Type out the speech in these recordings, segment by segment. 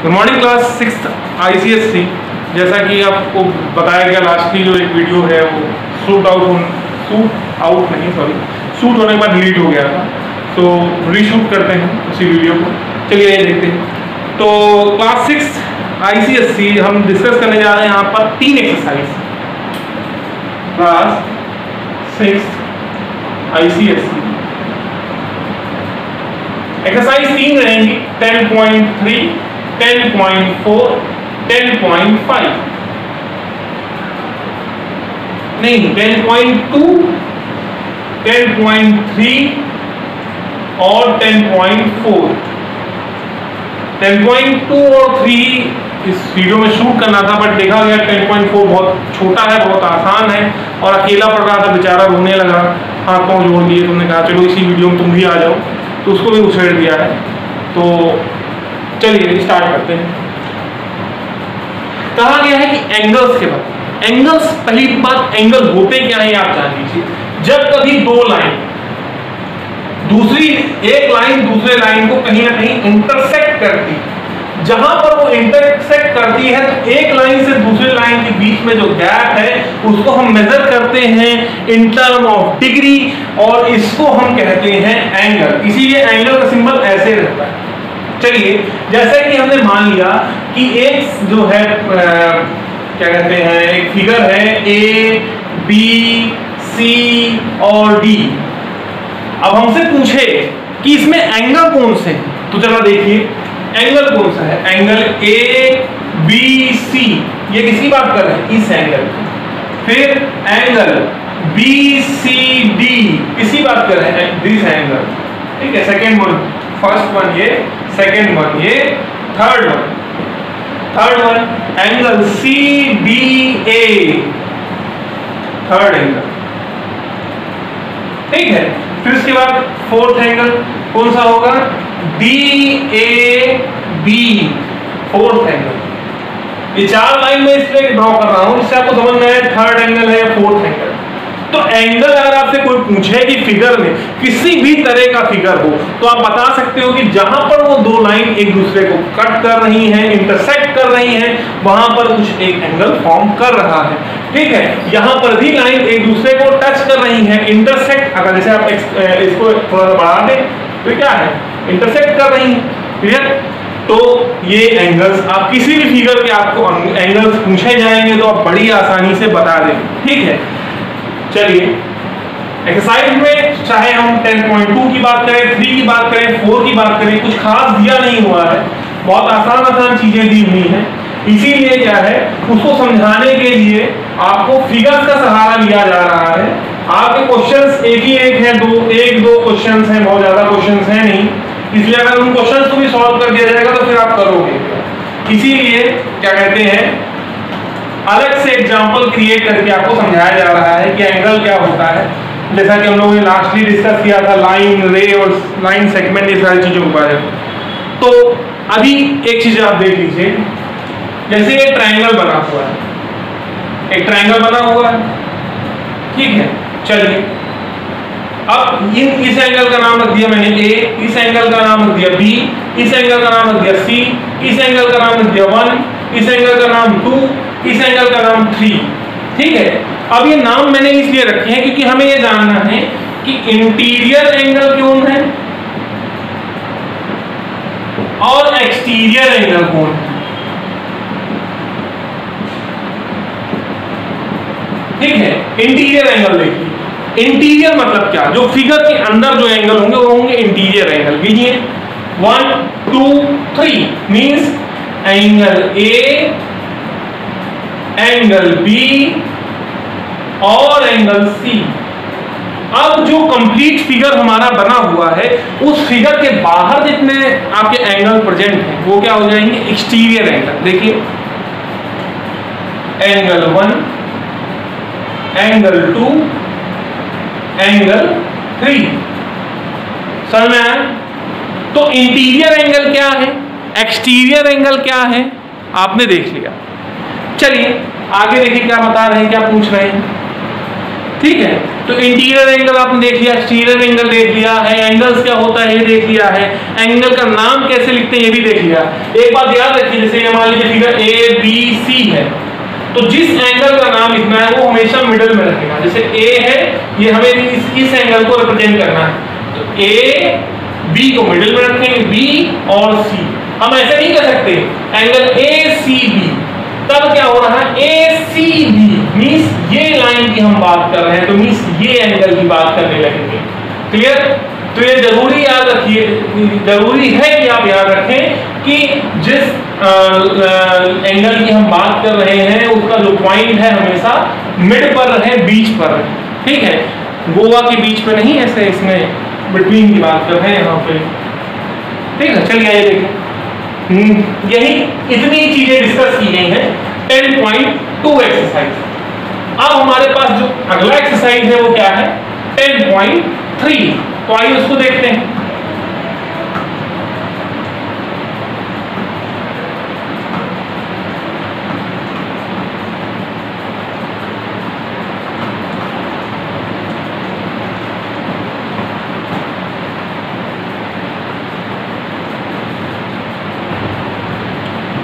Good morning class 6 ICSE। जैसा कि आपको बताया गया लास्टली जो एक वीडियो है वो शूट होने के बाद डिलीट हो गया था, तो रीशूट करते हैं उसी वीडियो को। चलिए ये देखते हैं। तो क्लास 6 ICSE हम डिस्कस करने जा रहे हैं यहाँ पर 3 एक्सरसाइज। क्लास 6 ICSE एक्सरसाइज 3 रहेंगी, 10.3, 10.4, 10.5 नहीं 10.2, 10.3 और 10.4। 10.2 और 3 इस वीडियो में शूट करना था, बट देखा गया 10.4 बहुत छोटा है, बहुत आसान है और अकेला पड़ रहा था, बेचारा रोने लगा, हाथ पांव जोड़ दिए। तुमने कहा चलो इसी वीडियो में तुम भी आ जाओ, तो उसको भी उछेड़ दिया है। तो चलिए स्टार्ट करते हैं। कहा गया है कि एंगल्स के बाद, एंगल्स पहली बात एंगल होते क्या है आप जान लीजिए। जब कभी दो लाइन एक लाइन दूसरे लाइन को कहीं ना कहीं इंटरसेक्ट करती, जहां पर वो इंटरसेक्ट करती है तो एक लाइन से दूसरे लाइन के बीच में जो गैप है उसको हम मेजर करते हैं इन टर्म ऑफ डिग्री, और इसको हम कहते हैं एंगल। इसीलिए एंगल का सिंबल ऐसे रहता है। चलिए जैसे कि हमने मान लिया कि एक जो है क्या कहते हैं, एक फिगर है A, B, C और D। अब हमसे पूछे कि इसमें एंगल कौन से हैं, तो चलो देखिए एंगल कौन सा है। एंगल ABC, ये किसकी बात कर रहे हैं, इस एंगल। फिर एंगल BCD किसकी बात कर रहे हैं, दिस एंगल। ठीक है, सेकेंड वन, फर्स्ट वन ये, सेकेंड वन ये, third one angle CDA, third angle. ठीक है, फिर उसके बाद फोर्थ एंगल कौन सा होगा, DAB, फोर्थ एंगल। ये 4 लाइन में इसलिए ड्रॉ कर रहा हूं जिससे आपको समझ में आए थर्ड एंगल है या फोर्थ एंगल। तो एंगल अगर आपसे कोई पूछे कि फिगर में किसी भी तरह का फिगर हो, तो आप बता सकते हो कि जहां पर वो दो लाइन एक दूसरे को कट कर रही हैं, इंटरसेक्ट कर रही हैं, वहां पर कुछ एक एंगल फॉर्म कर रहा है। ठीक है, यहां पर भी लाइन एक दूसरे को टच कर रही है, इंटरसेक्ट। अगर जैसे आप इसको थोड़ा सा बढ़ा दें तो क्या है, इंटरसेक्ट कर रही है। क्लियर? तो ये एंगल्स आप किसी भी फिगर के आपको एंगल्स पूछे जाएंगे तो आप बड़ी आसानी से बता दें। ठीक है, चलिए एक्सरसाइज में चाहे हम 10.2 की बात करें, 3 की बात करें, 4 की बात करें, कुछ खास दिया नहीं हुआ है, बहुत आसान चीजें दी हुई हैं। इसीलिए क्या है, उसको समझाने के लिए आपको फिगर्स का सहारा लिया जा रहा है। आपके क्वेश्चंस एक है, एक दो क्वेश्चंस हैं, बहुत ज्यादा क्वेश्चंस हैं नहीं, इसलिए अगर उन क्वेश्चंस को भी सॉल्व कर दिया जाएगा तो फिर आप करोगे। इसीलिए क्या कहते हैं, अलग से एग्जाम्पल क्रिएट करके आपको समझाया जा रहा है कि एंगल क्या होता है। जैसा कि हम लोगों ने लास्टली डिस्कस किया था, लाइन, रे और लाइन सेगमेंट, ये सारी चीजों के बारे में। तो अभी एक चीज आप देख लीजिए, जैसे ये ट्रायंगल बना हुआ है, एक ट्रायंगल बना हुआ है। ठीक है, चलिए अब इस एंगल का नाम रख दिया मैंने A, इस एंगल का नाम रख दिया B, इस एंगल का नाम रख दिया C, इस एंगल का नाम रख दिया 1, इस एंगल का नाम 2, इस एंगल का नाम 3। ठीक है, अब ये नाम मैंने इसलिए रखे हैं क्योंकि हमें ये जानना है कि इंटीरियर एंगल कौन है और एक्सटीरियर एंगल कौन है। ठीक है, इंटीरियर एंगल देखिए, इंटीरियर मतलब क्या, जो फिगर के अंदर जो एंगल होंगे वो होंगे इंटीरियर एंगल। लीजिए 1, 2, 3 means angle A, angle B और एंगल C। अब जो कंप्लीट फिगर हमारा बना हुआ है, उस फिगर के बाहर जितने आपके एंगल प्रेजेंट हैं वो क्या हो जाएंगे, एक्सटीरियर एंगल। देखिए एंगल 1, एंगल 2, एंगल 3। समझ में आया? तो इंटीरियर एंगल क्या है, एक्सटीरियर एंगल क्या है, आपने देख लिया। चलिए आगे देखिए क्या बता रहे हैं, क्या पूछ रहे हैं। ठीक है। तो इंटीरियर एंगल आपने देख लिया, एक्सटीरियर एंगल देख लिया है, एंगल्स क्या होता है ये देख लिया है, एंगल का नाम कैसे लिखते हैं ये भी देख लिया। एक बात याद रखिए, जैसे मान लीजिए फिगर ABC है, तो जिस एंगल का नाम लिखना है वो हमेशा मिडिल में रखेगा। जैसे A है, ये हमें इस एंगल को रिप्रेजेंट करना है, तो A B को मिडिल में रखेंगे, B और C। हम ऐसे नहीं कर सकते एंगल ACB, तब क्या हो रहा है ACB मींस ये लाइन की हम बात कर रहे हैं, तो मींस ये एंगल की बात करने लगेंगे। क्लियर? तो ये जरूरी याद रखिए, जरूरी है कि आप याद रखें कि जिस एंगल की हम बात कर रहे हैं उसका जो पॉइंट है हमेशा मिड पर रहे, बीच पर रहे। ठीक है, गोवा के बीच पे नहीं, ऐसे इसमें बिटवीन की बात कर रहे हैं यहाँ पे। ठीक है, चलिए आइए देखें। यही इतनी चीजें डिस्कस की गई हैं 10.2 एक्सरसाइज। अब हमारे पास जो अगला एक्सरसाइज है वो क्या है 10.3। तो आइए उसको देखते हैं।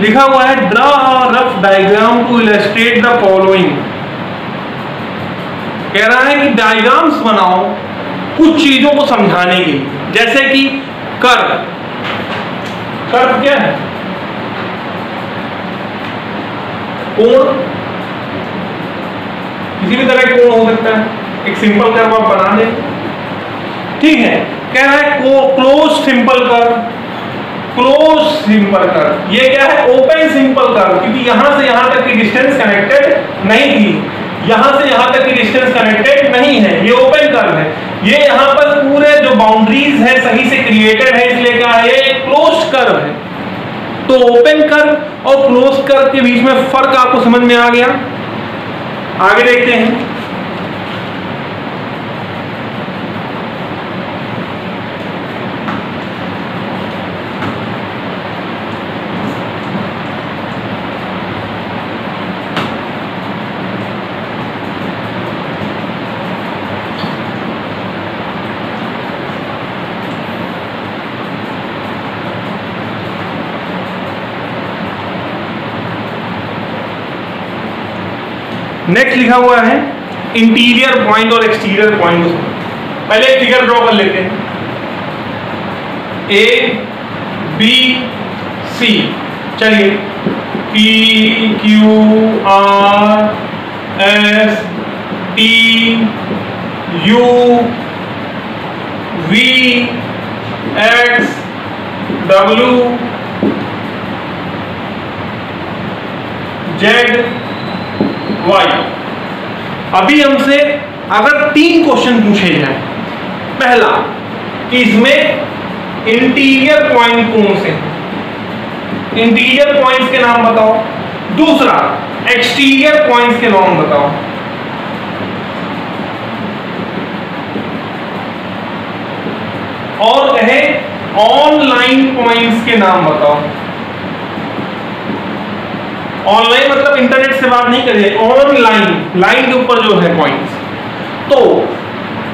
लिखा हुआ है draw a rough diagram to illustrate the following. कह रहा है कि डायग्राम्स बनाओ कुछ चीजों को समझाने के लिए, जैसे कि कर्व। कर्व क्या है? कोण, किसी भी तरह का कोण हो सकता है, एक सिंपल कर्व आप बना दें। ठीक है, कह रहा है close simple curve, close simple curve. ये क्या है ओपन सिंपल कर्व, क्योंकि यहां से यहां तक की डिस्टेंस कनेक्टेड नहीं थी, यहां से यहां तक की डिस्टेंस कनेक्टेड नहीं है, ये ओपन कर्व है। ये यहां पर पूरे जो बाउंड्रीज है सही से क्रिएटेड है, इसलिए क्या है ये क्लोज कर्व है। तो ओपन कर्व और क्लोज कर्व के बीच में फर्क आपको समझ में आ गया। आगे देखते हैं। नेक्स्ट लिखा हुआ है इंटीरियर पॉइंट और एक्सटीरियर पॉइंट को। पहले एक फिगर ड्रॉ कर लेते हैं। A B C, चलिए P Q R S T U V X W Z Y। अभी हमसे अगर 3 क्वेश्चन पूछे जाए, पहला कि इसमें इंटीरियर पॉइंट कौन से, इंटीरियर पॉइंट्स के नाम बताओ। दूसरा एक्सटीरियर पॉइंट्स के नाम बताओ। और कहे ऑनलाइन पॉइंट्स के नाम बताओ। ऑनलाइन मतलब इंटरनेट से बात नहीं करिए, ऑनलाइन, लाइन के ऊपर जो है पॉइंट्स। तो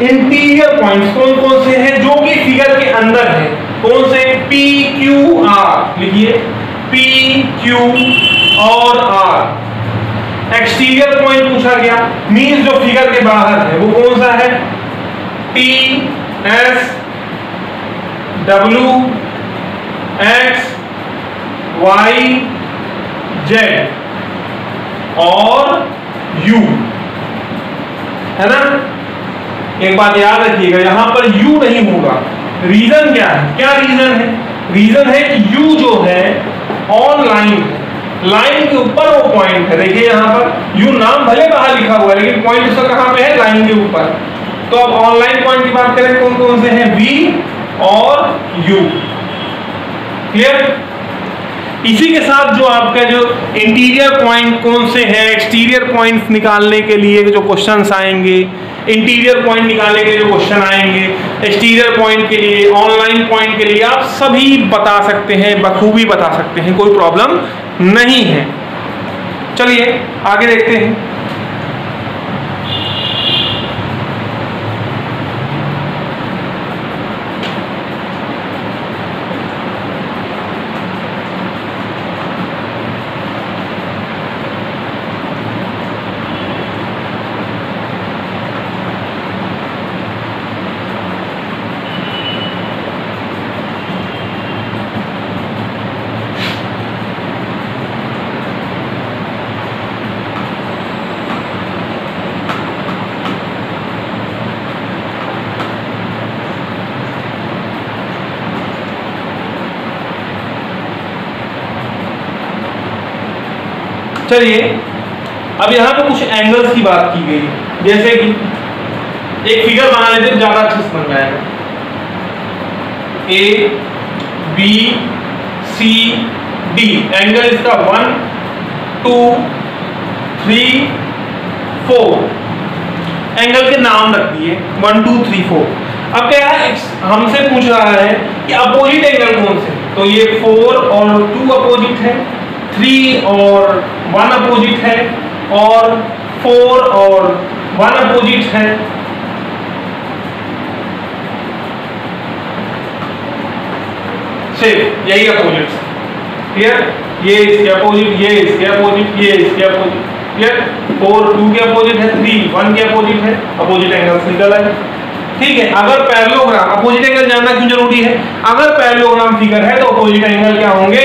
इंटीरियर पॉइंट्स कौन कौन से हैं जो कि फिगर के अंदर है? कौन से? P Q R, लिखिए P Q और R। एक्सटीरियर पॉइंट पूछा गया, मींस जो फिगर के बाहर है वो कौन सा है? T S W X Y Z और U, है ना? एक बात याद रखिएगा, यहां पर U नहीं होगा। रीजन क्या है? क्या रीजन है? रीजन है कि U जो है ऑनलाइन, लाइन के ऊपर वो पॉइंट है। देखिए यहां पर U नाम भले बाहर लिखा हुआ है लेकिन पॉइंट उसका कहां पे है? लाइन के ऊपर। तो अब ऑनलाइन पॉइंट की बात करें कौन कौन से हैं? V और U। क्लियर? इसी के साथ जो आपका जो इंटीरियर पॉइंट कौन से हैं, एक्सटीरियर पॉइंट्स निकालने के लिए जो क्वेश्चंस आएंगे, इंटीरियर पॉइंट निकालने के लिए जो क्वेश्चन आएंगे, एक्सटीरियर पॉइंट के लिए, ऑनलाइन पॉइंट के लिए, आप सभी बता सकते हैं, बखूबी बता सकते हैं, कोई प्रॉब्लम नहीं है। चलिए आगे देखते हैं। चलिए अब यहाँ पे कुछ एंगल्स की बात की गई, जैसे कि एक फिगर बना लेते हैं, ज्यादा अच्छे से समझ में आएगा। A B C D, angle इसका 1 2 3 4, एंगल के नाम रख दिए 1 2 3 4। अब क्या है, हमसे पूछ रहा है कि अपोजिट एंगल कौन से, तो ये 4 और 2 अपोजिट है, 3 और 1 अपोजिट है, और 4 और 1 अपोजिट है। सिर्फ यही अपोजिट, क्लियर? ये इसके अपोजिट, ये इसके अपोजिट, ये इसके अपोजिट, क्लियर? 4 2 के अपोजिट है, 3 1 के अपोजिट है, अपोजिट एंगल्स निकल आए। ठीक है, अगर पैरेललोग्राम, अपोजिट एंगल जानना क्यों जरूरी है? अगर पैरेललोग्राम फिगर है तो अपोजिट एंगल क्या होंगे?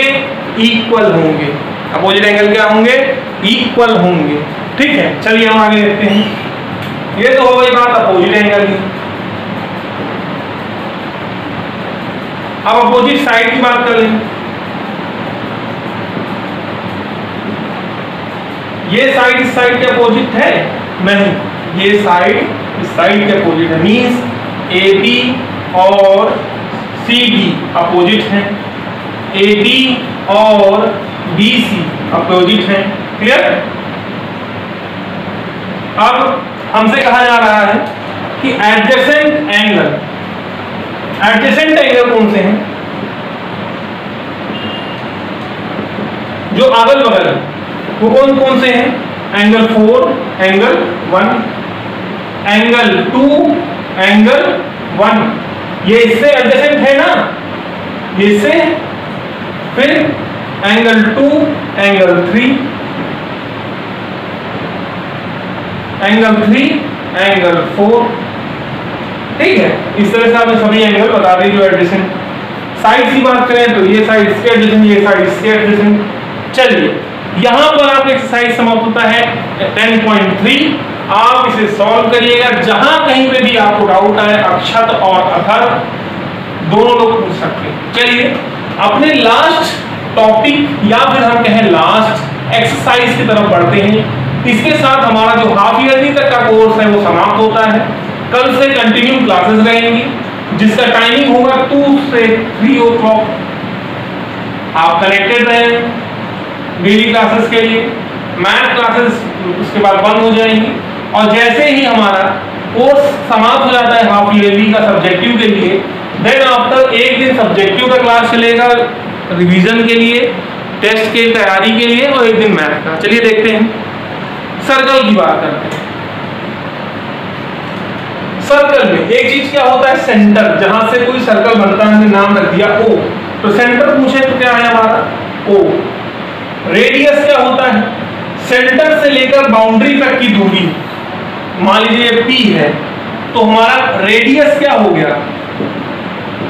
इक्वल होंगे। अपोजिट एंगल क्या होंगे? इक्वल होंगे। ठीक है, चलिए हम आगे देखते हैं। ये तो हो गई बात अपोजिट एंगल की। अब अपोजिट साइड की बात कर लें। ये साइड इस साइड के अपोजिट है? नहीं, ये साइड इस साइड के अपोजिट है, मींस ए बी और सी डी अपोजिट हैं, ए बी और बी सी अपोजिट हैं, क्लियर? अब हमसे कहा जा रहा है कि एडजेसेंट एंगल, एडजेसेंट एंगल कौन से हैं? जो अगल बगल है वो कौन कौन से हैं? एंगल 4, एंगल 1, एंगल 2, एंगल 1, ये इससे एडजेसेंट है ना, ये इससे। फिर एंगल 2, एंगल 3, एंगल 3, एंगल 4। ठीक है, इस तरह से आपने सभी एंगल बता दी जो एडजेसेंट। साइड की बात करें तो ये साइड इसके एडजेसेंट, ये साइड इसके एडजेसेंट। चलिए यहां पर आप एक्सरसाइज समाप्त होता है 10.3। आप इसे सॉल्व करिएगा, जहां कहीं पे भी आपको डाउट आए अक्षत और अथर दोनों लोग पूछ सकते हैं। चलिए अपने लास्ट टॉपिक या फिर हम कहें लास्ट एक्सरसाइज की तरफ बढ़ते हैं। इसके साथ हमारा जो हाफ ईयरली तक का कोर्स है वो समाप्त होता है। कल से कंटिन्यू क्लासेस रहेंगी, जिसका टाइमिंग होगा 2 से 3 o'clock। आप कनेक्टेड रहें डेली क्लासेस के लिए। मैथ क्लासेस उसके बाद बंद हो जाएंगी, और जैसे ही हमारा कोर्स समाप्त हो जाता है हाफ ईयरली का सब्जेक्टिव के लिए, देन आफ्टर एक दिन सब्जेक्टिव का क्लास चलेगा रिवीजन के लिए, टेस्ट की तैयारी के लिए, और एक दिन मैथ का। चलिए देखते हैं, सर्कल की बात करते हैं। सर्कल में एक चीज क्या होता है, सेंटर, जहां से कोई सर्कल बनता है, हमने नाम रख दिया O, तो सेंटर पूछे तो क्या है हमारा O। रेडियस क्या होता है, सेंटर से लेकर बाउंड्री तक की दूरी, मान लीजिए P है, तो हमारा रेडियस क्या हो गया,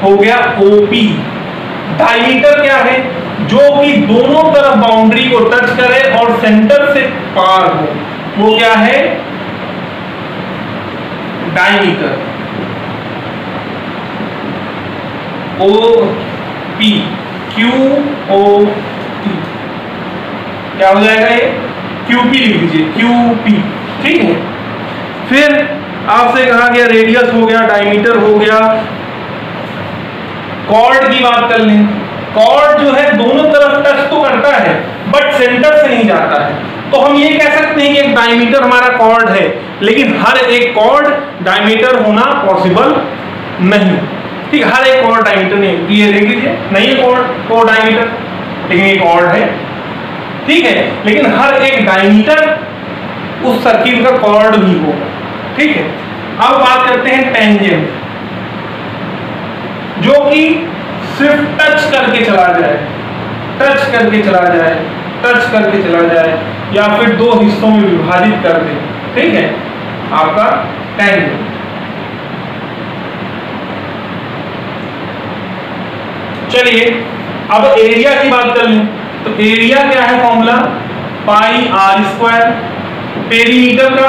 हो गया OP। डायमीटर क्या है, जो कि दोनों तरफ बाउंड्री को टच करे और सेंटर से पार हो, वो क्या है, डायमीटर। OP, QOP, क्या हो जाएगा ये, QP लिख दीजिए, QP। ठीक है, फिर आपसे कहा गया रेडियस हो गया, डायमीटर हो गया। कॉर्ड की बात कर लें। कॉर्ड जो है दोनों तरफ टच तो करता है बट सेंटर से नहीं जाता है, तो हम ये कह सकते हैं कि एक डायमीटर हमारा कॉर्ड है, लेकिन हर एक कॉर्ड डायमीटर होना पॉसिबल नहीं। ठीक, हर एक कॉर्ड डायमीटर नहीं, ये देख लीजिए नहीं है कॉर्ड डायमीटर, लेकिन एक कॉर्ड है। ठीक है, लेकिन हर एक डायमीटर उस सर्किल का कॉर्ड भी होगा। ठीक है, अब बात करते हैं टेंजेंट, जो कि सिर्फ टच करके चला जाए, टच करके चला जाए, टच करके चला जाए, या फिर दो हिस्सों में विभाजित कर दे। ठीक है, आपका टेंजेंट। चलिए अब एरिया की बात कर लें, तो एरिया क्या है, formula pi R square, perimeter का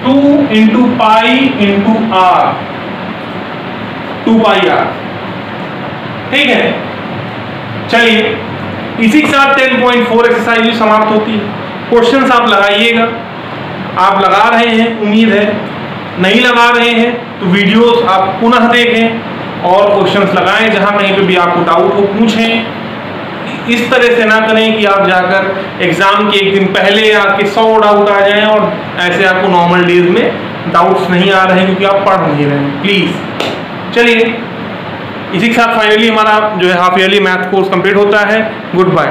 2 into pi into R, 2 pi R. ठीक है, चलिए इसी के साथ 10.4 एक्सरसाइज समाप्त होती है। क्वेश्चंस आप लगाइएगा, आप लगा रहे हैं उम्मीद है, नहीं लगा रहे हैं तो वीडियोस आप पुनः देखें और क्वेश्चंस लगाएं, जहां कहीं पे भी आपको डाउट हो पूछें। इस तरह से ना करें कि आप जाकर एग्जाम के एक दिन पहले आपके 100 डाउट आ जाएं और ऐसे आपको नॉर्मल डेज में डाउट्स नहीं आ रहे हैं क्योंकि आप पढ़ नहीं रहे हैं। प्लीज चलिए, इसी के साथ फाइनली हमारा जो है half yearly math course complete होता है। Good bye.